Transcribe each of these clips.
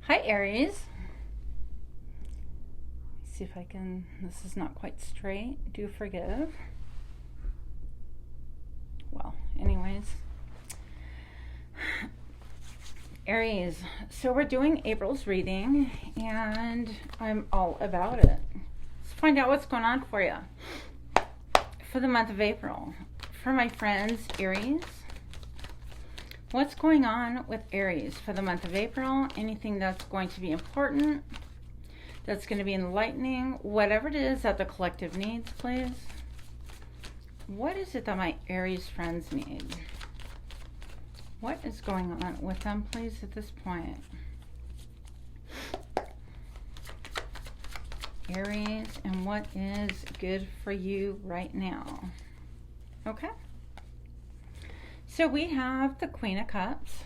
Hi, Aries. See if I can, this is not quite straight. Do forgive. Well, anyways. Aries, so we're doing April's reading, and I'm all about it. Let's find out what's going on for you for the month of April. For my friends, Aries, what's going on with Aries for the month of April? Anything that's going to be important, that's going to be enlightening, whatever it is that the collective needs, please. What is it that my Aries friends need? What is going on with them, please, at this point? Aries, and what is good for you right now? Okay. So we have the Queen of Cups.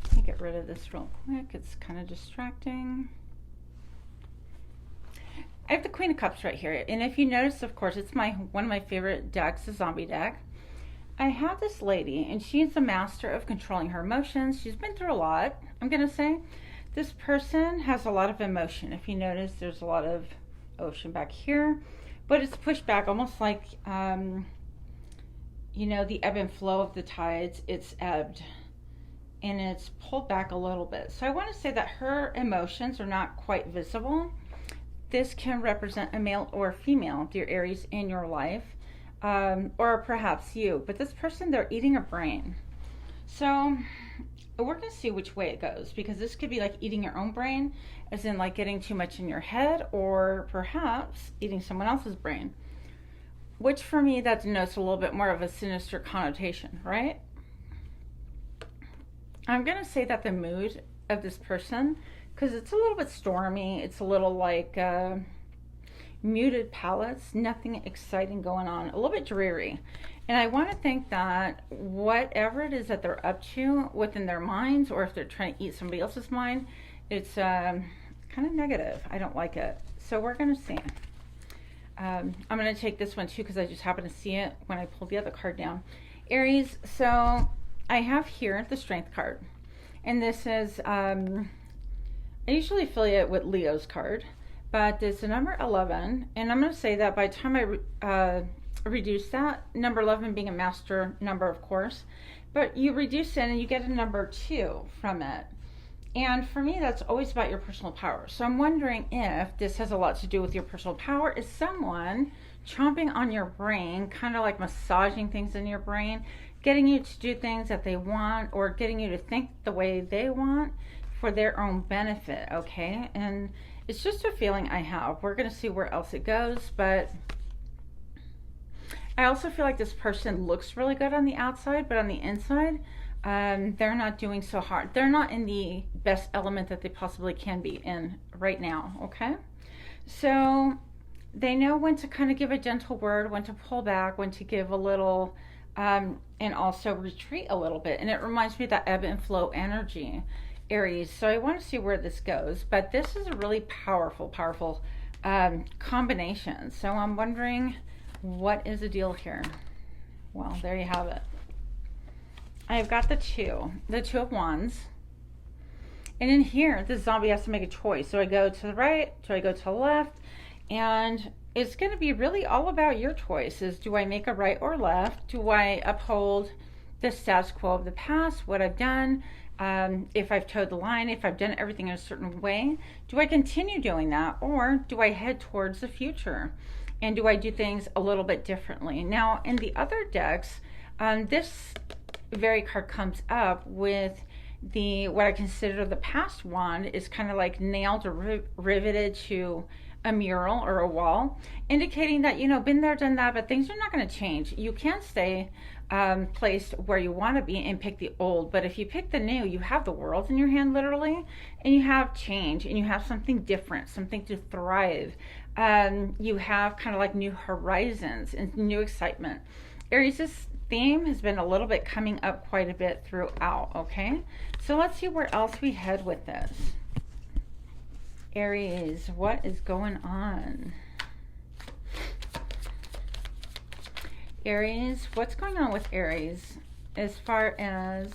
Let me get rid of this real quick. It's kind of distracting. I have the Queen of Cups right here. And if you notice, of course, it's one of my favorite decks, the zombie deck. I have this lady, and she's a master of controlling her emotions. She's been through a lot, I'm going to say. This person has a lot of emotion. If you notice, there's a lot of ocean back here. But it's pushed back almost like, you know, the ebb and flow of the tides. It's ebbed, and it's pulled back a little bit. So I want to say that her emotions are not quite visible. This can represent a male or a female, dear Aries, in your life. Or perhaps you, but this person, they're eating a brain. So we're going to see which way it goes, because this could be like eating your own brain, as in like getting too much in your head, or perhaps eating someone else's brain, which for me, that denotes a little bit more of a sinister connotation, right? I'm going to say that the mood of this person, because it's a little bit stormy, it's a little like muted palettes, nothing exciting going on, a little bit dreary. And I want to think that whatever it is that they're up to within their minds, or if they're trying to eat somebody else's mind, it's kind of negative. I don't like it. So we're going to see. I'm going to take this one too, because I just happened to see it when I pulled the other card down. Aries, so I have here the Strength card. And this is, I usually affiliate with Leo's card. But it's the number 11, and I'm going to say that by the time I reduce that, number 11 being a master number, of course, but you reduce it and you get a number 2 from it. And for me, that's always about your personal power. So I'm wondering if this has a lot to do with your personal power. Is someone chomping on your brain, kind of like massaging things in your brain, getting you to do things that they want, or getting you to think the way they want for their own benefit, okay? And it's just a feeling I have. We're going to see where else it goes, but I also feel like this person looks really good on the outside, but on the inside, they're not doing so hard. They're not in the best element that they possibly can be in right now, okay? So they know when to kind of give a gentle word, when to pull back, when to give a little, and also retreat a little bit. And it reminds me of that ebb and flow energy, Aries. So I want to see where this goes, but this is a really powerful combination. So I'm wondering, what is the deal here? Well, there you have it. I've got the Two of Wands, and in here the zombie has to make a choice. So I go to the right, do I go to the left? And it's going to be really all about your choices. Do I make a right or left? Do I uphold the status quo of the past, what I've done? If I've towed the line, if I've done everything in a certain way, do I continue doing that, or do I head towards the future? And do I do things a little bit differently? Now, in the other decks, this very card comes up with what I consider the past wand is kind of like nailed or riveted to a mural or a wall, indicating that, you know, been there, done that, but things are not going to change. You can't stay placed where you want to be and pick the old, but if you pick the new, you have the world in your hand, literally, and you have change, and you have something different, something to thrive. You have kind of like new horizons and new excitement. Aries, this theme has been a little bit coming up quite a bit throughout, okay? So let's see where else we head with this. Aries, what is going on? Aries, what's going on with Aries as far as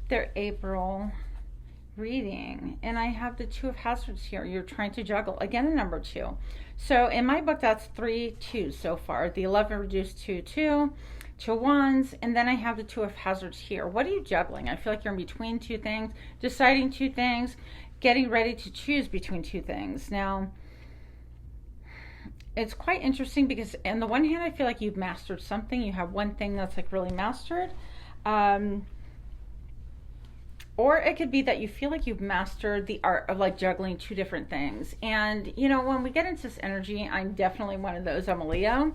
their April reading, and I have the Two of Hazards here. You're trying to juggle again, a number 2. So in my book, that's 3 2s so far. The 11 reduced to 2, 2 wands, and then I have the Two of Hazards here. What are you juggling? I feel like you're in between 2 things, deciding 2 things, getting ready to choose between 2 things. Now, it's quite interesting because on the one hand, I feel like you've mastered something. You have one thing that's like really mastered. Or it could be that you feel like you've mastered the art of like juggling 2 different things. And, you know, when we get into this energy, I'm definitely one of those. I'm a Leo. And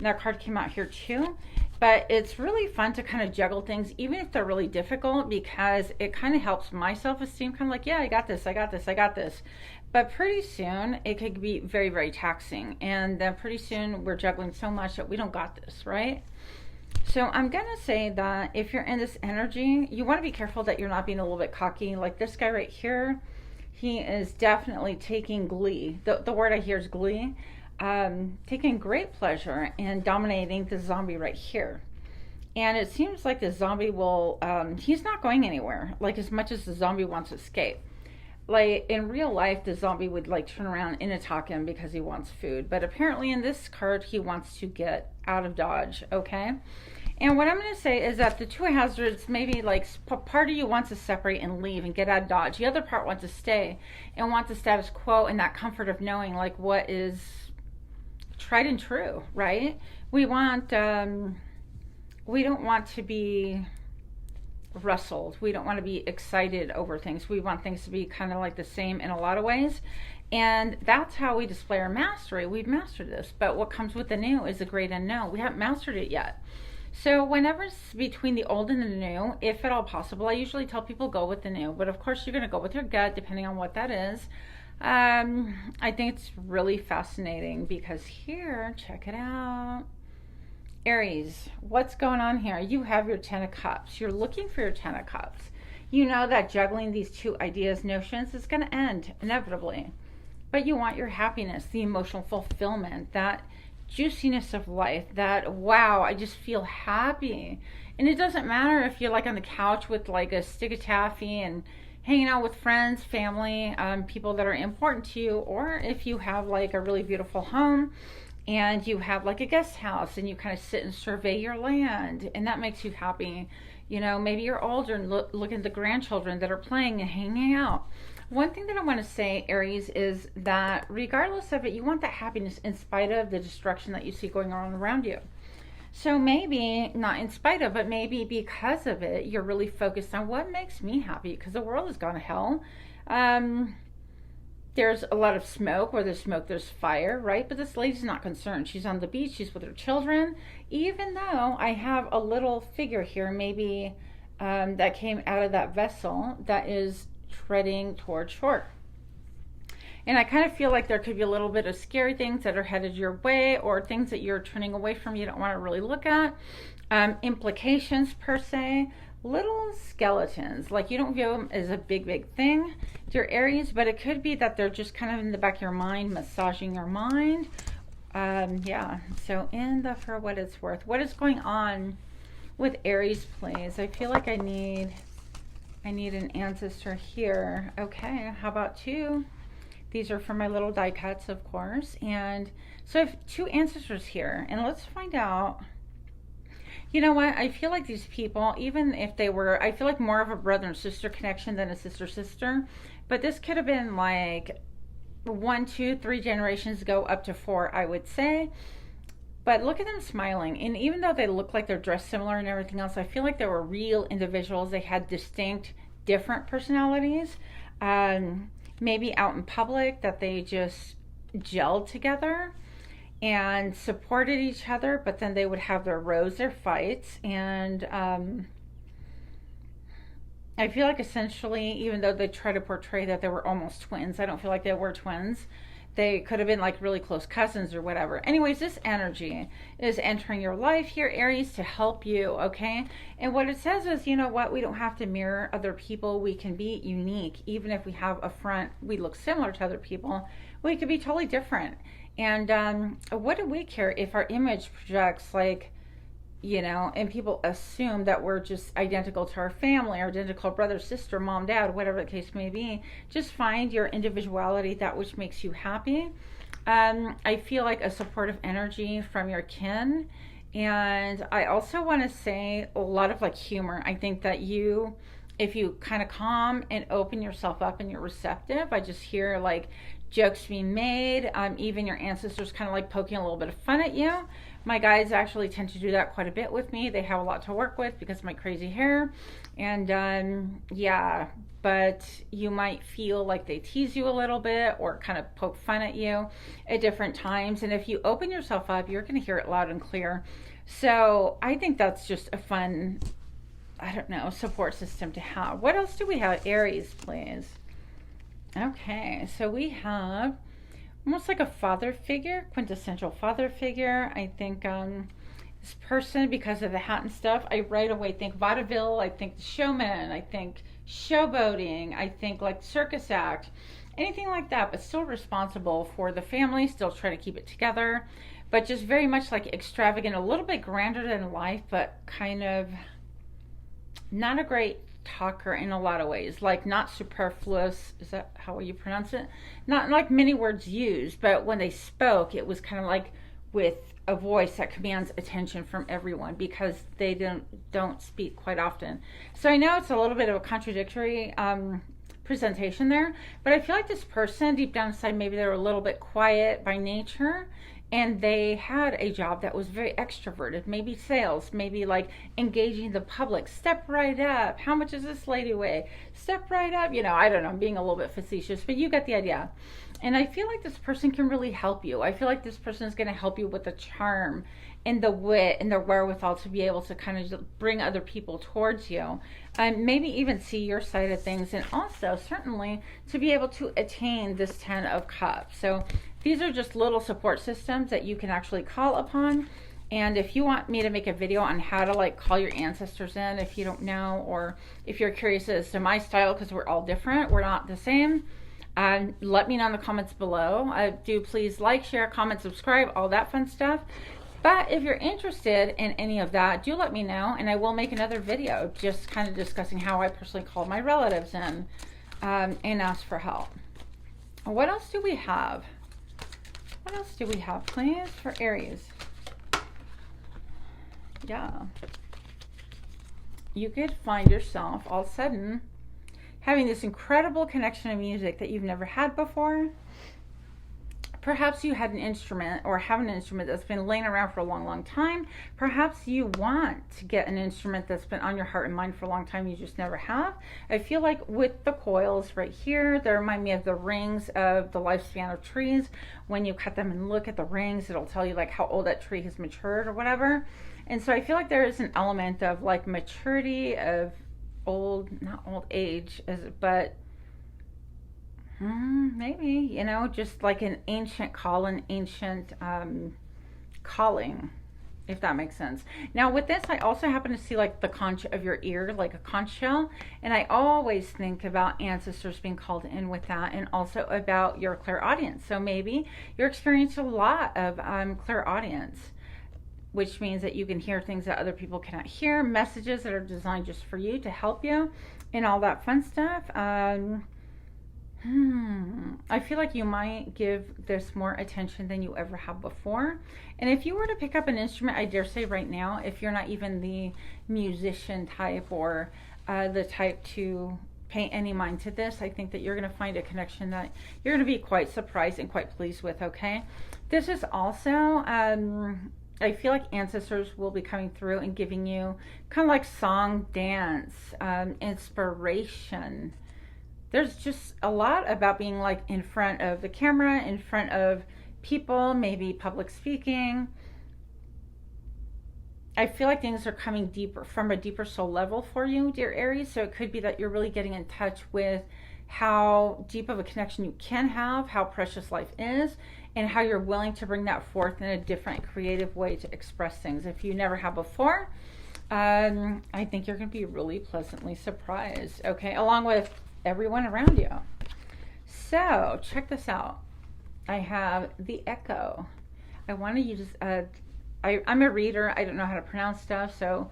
that card came out here too. But it's really fun to kind of juggle things, even if they're really difficult, because it kind of helps my self-esteem. Kind of like, yeah, I got this, I got this, I got this. But pretty soon, it could be very, very taxing. And then pretty soon, we're juggling so much that we don't got this, right? So I'm going to say that if you're in this energy, you want to be careful that you're not being a little bit cocky. Like this guy right here, he is definitely taking glee. The word I hear is glee. Taking great pleasure in dominating the zombie right here. And it seems like the zombie will, he's not going anywhere, like as much as the zombie wants to escape. Like in real life, the zombie would like turn around and attack him because he wants food. But apparently in this card, he wants to get out of Dodge, okay? And what I'm going to say is that the Two of Hazards, maybe like part of you wants to separate and leave and get out of Dodge. The other part wants to stay and want the status quo and that comfort of knowing like what is tried and true, right? We want, we don't want to be rustled. We don't want to be excited over things. We want things to be kind of like the same in a lot of ways. And that's how we display our mastery. We've mastered this. But what comes with the new is the great unknown. We haven't mastered it yet. So whenever it's between the old and the new, if at all possible, I usually tell people go with the new. But of course, you're going to go with your gut, depending on what that is. I think it's really fascinating because here, check it out. Aries, what's going on here? You have your 10 of Cups. You're looking for your 10 of Cups. You know that juggling these 2 ideas, notions, is going to end inevitably. But you want your happiness, the emotional fulfillment, that juiciness of life, that wow, I just feel happy. And it doesn't matter if you're like on the couch with like a stick of taffy and hanging out with friends, family, people that are important to you, or if you have like a really beautiful home and you have like a guest house and you kind of sit and survey your land and that makes you happy. You know, maybe you're older and look at the grandchildren that are playing and hanging out. One thing that I want to say, Aries, is that regardless of it, you want that happiness in spite of the destruction that you see going on around you. So maybe not in spite of, but maybe because of it, you're really focused on what makes me happy, because the world has gone to hell. There's a lot of smoke. Where there's smoke, there's fire, right? But this lady's not concerned. She's on the beach. She's with her children. Even though I have a little figure here, maybe that came out of that vessel that is treading toward shore. And I kind of feel like there could be a little bit of scary things that are headed your way or things that you're turning away from you don't want to really look at. Implications per se. Little skeletons, like you don't view them as a big thing, dear Aries, but it could be that they're just kind of in the back of your mind, massaging your mind. Yeah, so for what it's worth, what is going on with Aries, please? I feel like I need an ancestor here. Okay, how about 2? These are for my little die cuts, of course. And so I have 2 ancestors here, and let's find out. You know what? I feel like these people, even if they were, I feel like more of a brother and sister connection than a sister. But this could have been like 1, 2, 3 generations ago, up to 4, I would say. But look at them smiling. And even though they look like they're dressed similar and everything else, I feel like they were real individuals. They had distinct, different personalities. Maybe out in public that they just gelled together and supported each other, but then they would have their rows, their fights, and I feel like essentially, even though they try to portray that they were almost twins, I don't feel like they were twins. They could have been like really close cousins or whatever. Anyways, this energy is entering your life here, Aries, to help you, okay? And what it says is, you know what? We don't have to mirror other people. We can be unique. Even if we have a front, we look similar to other people, we could be totally different. And what do we care if our image projects like you know, and people assume that we're just identical to our family, our identical brother, sister, mom, dad, whatever the case may be. Just find your individuality, that which makes you happy. I feel like a supportive energy from your kin. And I also want to say a lot of like humor. I think that you, if you kind of calm and open yourself up and you're receptive, I just hear like jokes being made. Even your ancestors kind of like poking a little bit of fun at you. My guides actually tend to do that quite a bit with me. They have a lot to work with because of my crazy hair. And yeah, but you might feel like they tease you a little bit or kind of poke fun at you at different times. And if you open yourself up, you're going to hear it loud and clear. So I think that's just a fun, I don't know, support system to have. What else do we have? Aries, please. Okay, so we have almost like a father figure, quintessential father figure. I think this person, because of the hat and stuff, I right away think vaudeville, I think the showman, I think showboating, I think like circus act, anything like that, but still responsible for the family, still trying to keep it together, but just very much like extravagant, a little bit grander than life, but kind of not a great talker in a lot of ways, like not superfluous, is that how you pronounce it? Not like many words used, but when they spoke, it was kind of like with a voice that commands attention from everyone because they don't speak quite often. So I know it's a little bit of a contradictory presentation there, but I feel like this person deep down inside, maybe they're a little bit quiet by nature, and they had a job that was very extroverted, maybe sales, maybe like engaging the public. Step right up. How much does this lady weigh? Step right up. You know, I don't know, I'm being a little bit facetious, but you get the idea. And I feel like this person can really help you. I feel like this person is going to help you with the charm and the wit and the wherewithal to be able to kind of bring other people towards you. Maybe even see your side of things, and also certainly to be able to attain this 10 of Cups. So these are just little support systems that you can actually call upon. And if you want me to make a video on how to like call your ancestors in, if you don't know, or if you're curious as to my style, because we're all different, we're not the same, let me know in the comments below. Do please like, share, comment, subscribe, all that fun stuff. But if you're interested in any of that, do let me know, and I will make another video just kind of discussing how I personally call my relatives in and ask for help. What else do we have? What else do we have, please, for Aries? Yeah. You could find yourself all of a sudden having this incredible connection to music that you've never had before. Perhaps you had an instrument or have an instrument that's been laying around for a long, long time. Perhaps you want to get an instrument that's been on your heart and mind for a long time, you just never have. I feel like with the coils right here, they remind me of the rings of the lifespan of trees. When you cut them and look at the rings, it'll tell you like how old that tree has matured or whatever. And so I feel like there is an element of like maturity, of old, not old age, but maybe, you know, just like an ancient call, an ancient calling, if that makes sense. Now with this, I also happen to see like the conch of your ear, like a conch shell, and I always think about ancestors being called in with that, and also about your clairaudience. So maybe you're experiencing a lot of clairaudience, which means that you can hear things that other people cannot hear, messages that are designed just for you to help you, and all that fun stuff. I feel like you might give this more attention than you ever have before. And if you were to pick up an instrument, I dare say right now, if you're not even the musician type or the type to pay any mind to this, I think that you're going to find a connection that you're going to be quite surprised and quite pleased with, okay? This is also, I feel like ancestors will be coming through and giving you kind of like song, dance, inspiration. There's just a lot about being like in front of the camera, in front of people, maybe public speaking. I feel like things are coming deeper, from a deeper soul level for you, dear Aries. So it could be that you're really getting in touch with how deep of a connection you can have, how precious life is, and how you're willing to bring that forth in a different creative way to express things if you never have before. I think you're going to be really pleasantly surprised, okay, along with everyone around you. So check this out. I have the Echo. I want to use I'm a reader. I don't know how to pronounce stuff. So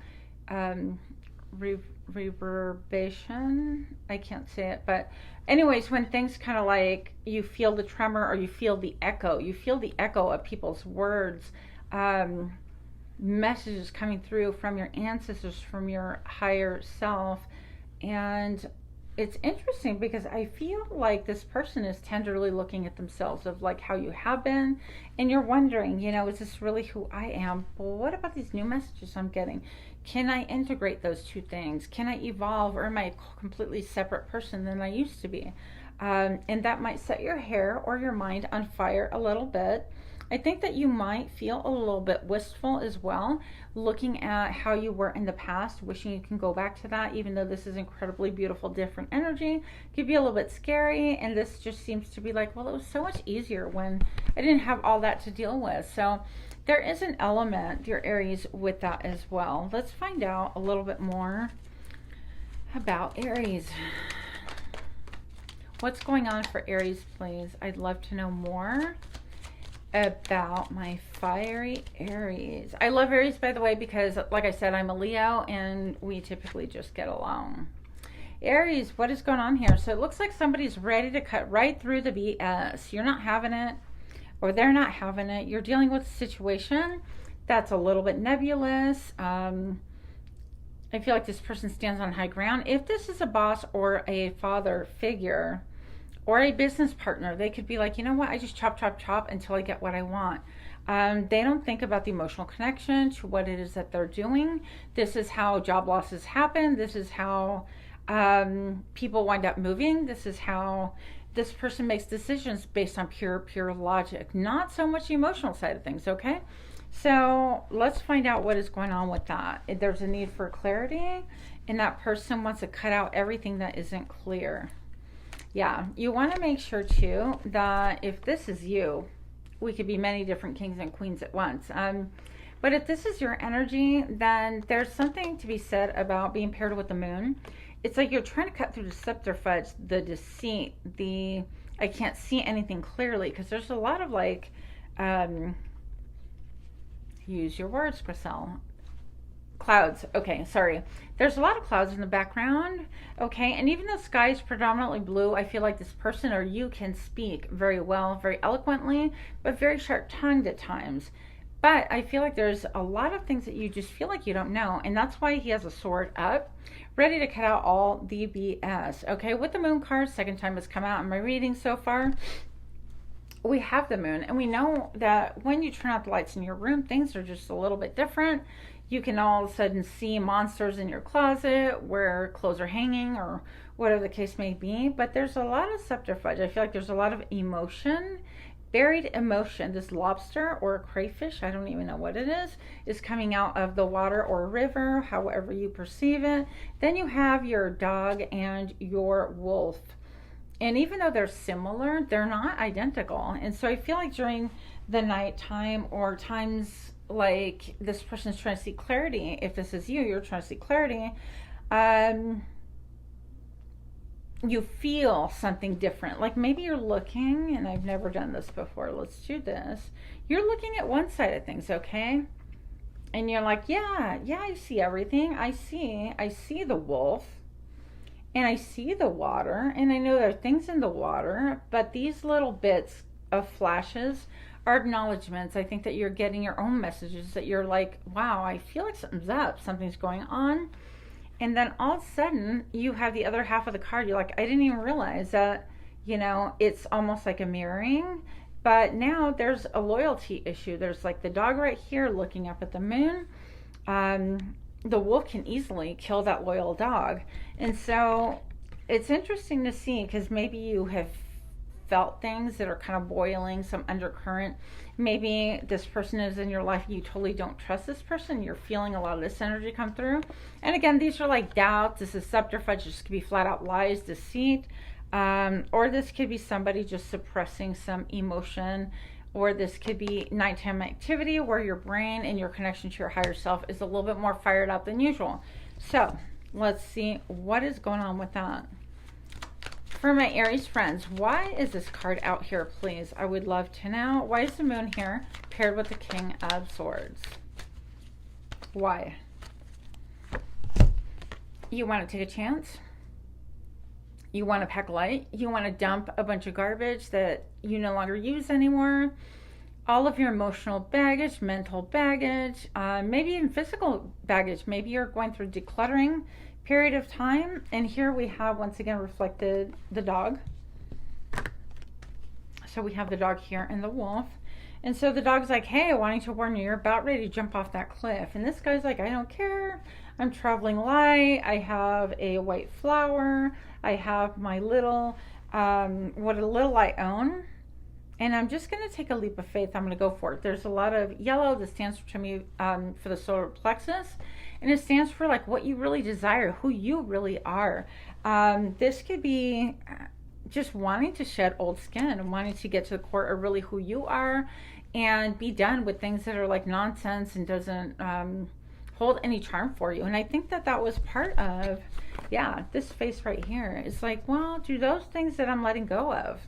reverberation, I can't say it, but anyways, when things kind of like you feel the tremor or you feel the echo of people's words, messages coming through from your ancestors, from your higher self. And it's interesting because I feel like this person is tenderly looking at themselves of like how you have been, and you're wondering, is this really who I am? Well, what about these new messages I'm getting? Can I integrate those two things? Can I evolve, or am I a completely separate person than I used to be? And that might set your hair or your mind on fire a little bit. I think that you might feel a little bit wistful as well, looking at how you were in the past, wishing you can go back to that, even though this is incredibly beautiful, different energy. It could be a little bit scary, and this just seems to be like, well, it was so much easier when I didn't have all that to deal with. So there is an element, dear Aries, with that as well. Let's find out a little bit more about Aries. What's going on for Aries, please? I'd love to know more about my fiery Aries. I love Aries, by the way, because like I said, I'm a Leo and we typically just get along. Aries, what is going on here? So it looks like somebody's ready to cut right through the BS. You're not having it, or they're not having it. You're dealing with a situation that's a little bit nebulous. I feel like this person stands on high ground. If this is a boss or a father figure, or a business partner, they could be like, you know what, I just chop, chop, chop until I get what I want. They don't think about the emotional connection to what it is that they're doing. This is how job losses happen. This is how people wind up moving. This is how this person makes decisions based on pure logic, not so much the emotional side of things, okay? So let's find out what is going on with that. There's a need for clarity, and that person wants to cut out everything that isn't clear. Yeah, you want to make sure too that if this is you, we could be many different kings and queens at once. But if this is your energy, then there's something to be said about being paired with the moon. It's like you're trying to cut through the subterfuge, the deceit, I can't see anything clearly, because there's a lot of like, use your words, Griselle. Clouds. Okay, sorry. There's a lot of clouds in the background. Okay, and even though the sky is predominantly blue, I feel like this person or you can speak very well, very eloquently, but very sharp-tongued at times. But I feel like there's a lot of things that you just feel like you don't know, and that's why he has a sword up, ready to cut out all the BS. Okay, with the moon card, second time it's come out in my reading so far, we have the moon, and we know that when you turn out the lights in your room, things are just a little bit different. You can all of a sudden see monsters in your closet where clothes are hanging or whatever the case may be. But there's a lot of subterfuge. I feel like there's a lot of emotion, buried emotion. This lobster or a crayfish, I don't even know what it is coming out of the water or river, however you perceive it. Then you have your dog and your wolf. And even though they're similar, they're not identical. And so I feel like during the nighttime or times like this person's trying to see clarity, if this is you, you're trying to see clarity, you feel something different. Like maybe you're looking, and I've never done this before, let's do this. You're looking at one side of things, okay? And you're like, yeah, I see everything. I see the wolf, and I see the water, and I know there are things in the water, but these little bits of flashes are acknowledgments. I think that you're getting your own messages, that you're like, wow, I feel like something's up, something's going on. And then all of a sudden you have the other half of the card. You're like, I didn't even realize that, it's almost like a mirroring. But now there's a loyalty issue. There's like the dog right here looking up at the moon. The wolf can easily kill that loyal dog. And so it's interesting to see, because maybe you have felt things that are kind of boiling, some undercurrent. Maybe this person is in your life, you totally don't trust this person, you're feeling a lot of this energy come through. And again, these are like doubts, this is subterfuge, this could be flat out lies, deceit, or this could be somebody just suppressing some emotion, or this could be nighttime activity where your brain and your connection to your higher self is a little bit more fired up than usual. So let's see what is going on with that. For my Aries friends, why is this card out here, please? I would love to know. Why is the moon here paired with the King of Swords? Why? You want to take a chance? You want to pack light? You want to dump a bunch of garbage that you no longer use anymore? All of your emotional baggage, mental baggage, maybe even physical baggage. Maybe you're going through decluttering period of time. And here we have, once again, reflected the dog. So we have the dog here and the wolf. And so the dog's like, hey, wanting to warn you, you're about ready to jump off that cliff. And this guy's like, I don't care. I'm traveling light. I have a white flower. I have my little, what a little I own. And I'm just going to take a leap of faith. I'm going to go for it. There's a lot of yellow that stands to me for the solar plexus. And it stands for like what you really desire, who you really are. This could be just wanting to shed old skin and wanting to get to the core of really who you are and be done with things that are like nonsense and doesn't hold any charm for you. And I think that that was part of, yeah, this face right here. It's like, well, do those things that I'm letting go of,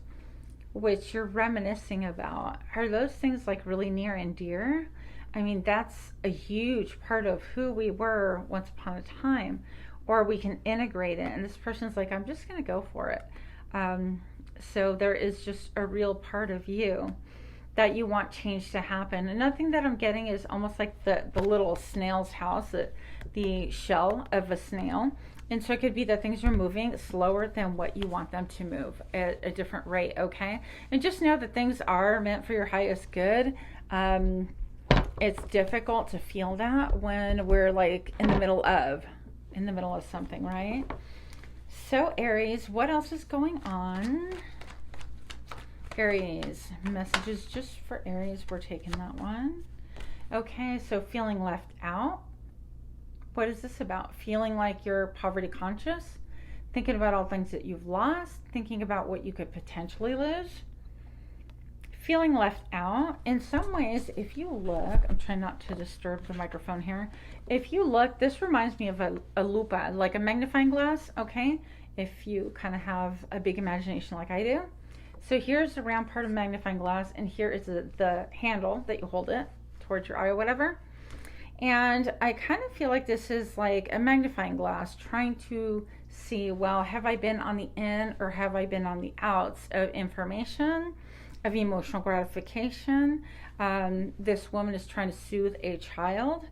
which you're reminiscing about, are those things like really near and dear? I mean, that's a huge part of who we were once upon a time. Or we can integrate it. And this person's like, I'm just going to go for it. So there is just a real part of you that you want change to happen. Another thing that I'm getting is almost like the little snail's house, the shell of a snail. And so it could be that things are moving slower than what you want them to move at a different rate, okay? And just know that things are meant for your highest good. It's difficult to feel that when we're like in the middle of something, right? So Aries, what else is going on? Aries, messages just for Aries. We're taking that one. Okay, so feeling left out. What is this about? Feeling like you're poverty conscious? Thinking about all things that you've lost? Thinking about what you could potentially lose? Feeling left out. In some ways, if you look, I'm trying not to disturb the microphone here. If you look, this reminds me of a lupa, like a magnifying glass, okay? If you kind of have a big imagination like I do. So here's the round part of magnifying glass, and here is the handle that you hold it towards your eye or whatever. And I kind of feel like this is like a magnifying glass trying to see, well, have I been on the in or have I been on the outs of information, of emotional gratification? This woman is trying to soothe a child.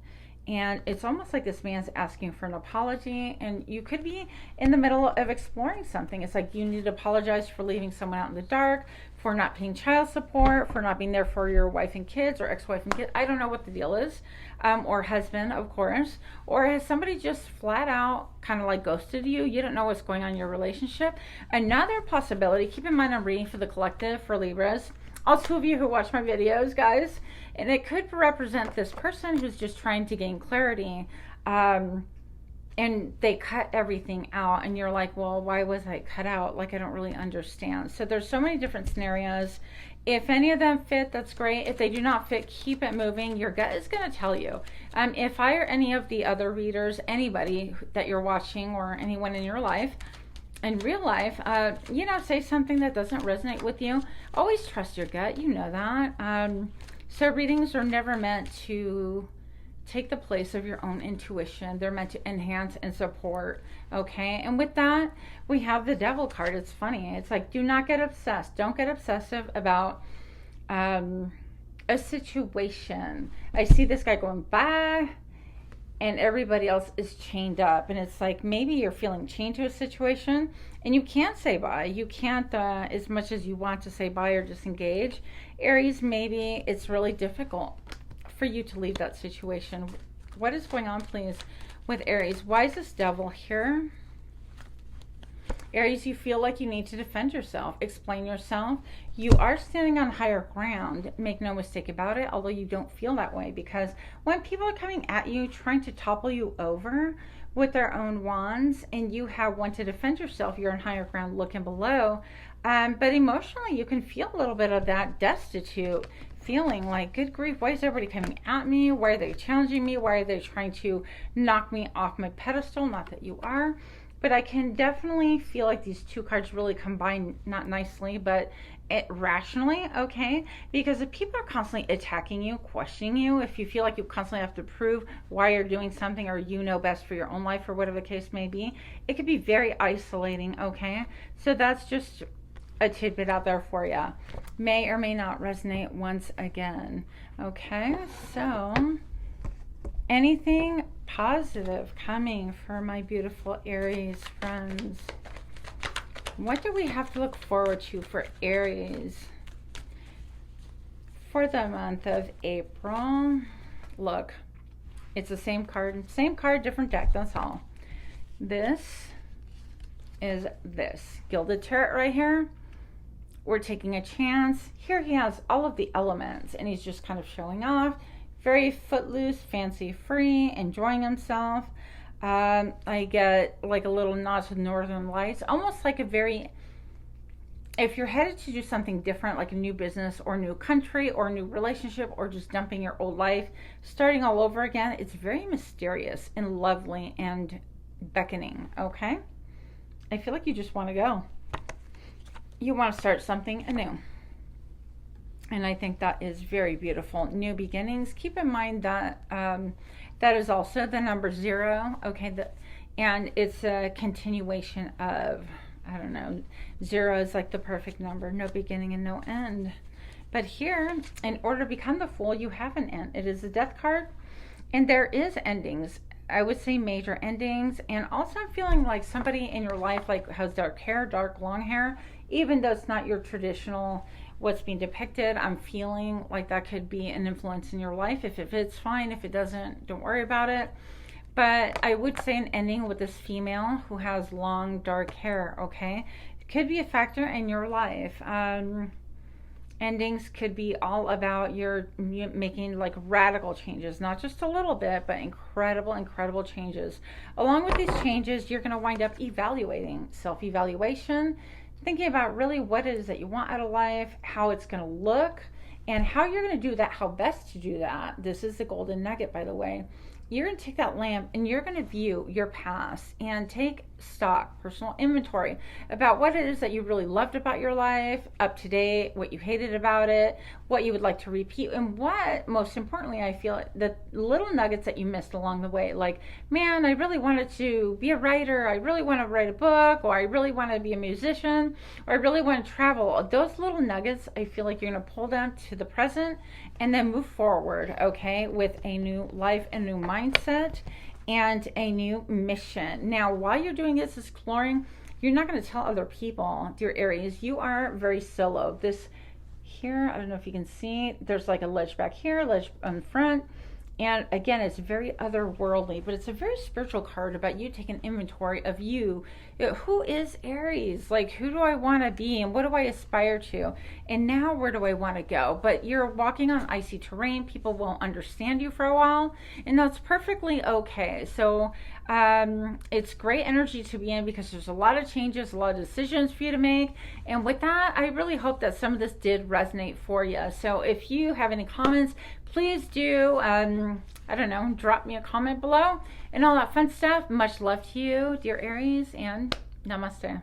And it's almost like this man's asking for an apology, and you could be in the middle of exploring something. It's like you need to apologize for leaving someone out in the dark, for not paying child support, for not being there for your wife and kids or ex-wife and kids. I don't know what the deal is, or husband, of course. Or has somebody just flat out kind of like ghosted you? You don't know what's going on in your relationship. Another possibility, keep in mind I'm reading for the collective, for Libras. All two of you who watch my videos, guys, and it could represent this person who's just trying to gain clarity, and they cut everything out, and you're like, well, why was I cut out? Like, I don't really understand. So there's so many different scenarios. If any of them fit, that's great. If they do not fit, keep it moving. Your gut is going to tell you. If I or any of the other readers, anybody that you're watching or anyone in your life, in real life, say something that doesn't resonate with you, always trust your gut. You know that. So readings are never meant to take the place of your own intuition. They're meant to enhance and support. Okay. And with that, we have the Devil card. It's funny. It's like, do not get obsessed. Don't get obsessive about a situation. I see this guy going by, and everybody else is chained up. And it's like, maybe you're feeling chained to a situation and you can't say bye. You can't, as much as you want to say bye or disengage. Aries, maybe it's really difficult for you to leave that situation. What is going on, please, with Aries? Why is this Devil here? Aries, you feel like you need to defend yourself, explain yourself. You are standing on higher ground. Make no mistake about it, although you don't feel that way, because when people are coming at you, trying to topple you over with their own wands, and you have one to defend yourself, you're on higher ground looking below. But emotionally, you can feel a little bit of that destitute feeling, like, good grief, why is everybody coming at me? Why are they challenging me? Why are they trying to knock me off my pedestal? Not that you are. But I can definitely feel like these two cards really combine, not nicely, but it rationally, okay? Because if people are constantly attacking you, questioning you, if you feel like you constantly have to prove why you're doing something, or you know best for your own life, or whatever the case may be, it could be very isolating, okay? So that's just a tidbit out there for you. May or may not resonate once again. Okay, so anything positive coming for my beautiful Aries friends? What do we have to look forward to for Aries for the month of April? Look, it's the same card, different deck, that's all. This is this Gilded Tarot right here. We're taking a chance. Here he has all of the elements, and he's just kind of showing off. Very footloose, fancy free, enjoying himself. I get like a little nod to Northern Lights, almost like a very, if you're headed to do something different, like a new business or new country or new relationship, or just dumping your old life, starting all over again, it's very mysterious and lovely and beckoning, okay? I feel like you just want to go. You want to start something anew. And I think that is very beautiful. New beginnings. Keep in mind that that is also the number 0. Okay, and it's a continuation of, I don't know, 0 is like the perfect number. No beginning and no end. But here, in order to become the Fool, you have an end. It is a Death card. And there is endings. I would say major endings. And also I'm feeling like somebody in your life like has dark hair, dark long hair. Even though it's not your traditional what's being depicted, I'm feeling like that could be an influence in your life. If it fits, fine. If it doesn't, don't worry about it. But I would say an ending with this female who has long dark hair, okay? It could be a factor in your life. Endings could be all about you making like radical changes, not just a little bit, but incredible changes. Along with these changes, you're going to wind up evaluating, self-evaluation, thinking about really what it is that you want out of life, how it's going to look, and how you're going to do that, how best to do that. This is the golden nugget, by the way. You're going to take that lamp and you're going to view your past and take stock, personal inventory about what it is that you really loved about your life, up to date, what you hated about it, what you would like to repeat, and what, most importantly, I feel the little nuggets that you missed along the way. Like, man, I really wanted to be a writer, I really want to write a book, or I really want to be a musician, or I really want to travel. Those little nuggets, I feel like you're going to pull them to the present and then move forward, okay, with a new life, a new mindset, and a new mission. Now, while you're doing this, exploring, you're not going to tell other people, dear Aries. You are very solo. This here, I don't know if you can see, there's like a ledge back here, ledge on front. And again, it's very otherworldly, but it's a very spiritual card about you taking inventory of you. Who is Aries? Like, who do I want to be and what do I aspire to? And now where do I want to go? But you're walking on icy terrain. People won't understand you for a while, and that's perfectly okay. So it's great energy to be in because there's a lot of changes, a lot of decisions for you to make. And with that, I really hope that some of this did resonate for you. So if you have any comments, please do, I don't know, drop me a comment below and all that fun stuff. Much love to you, dear Aries, and namaste.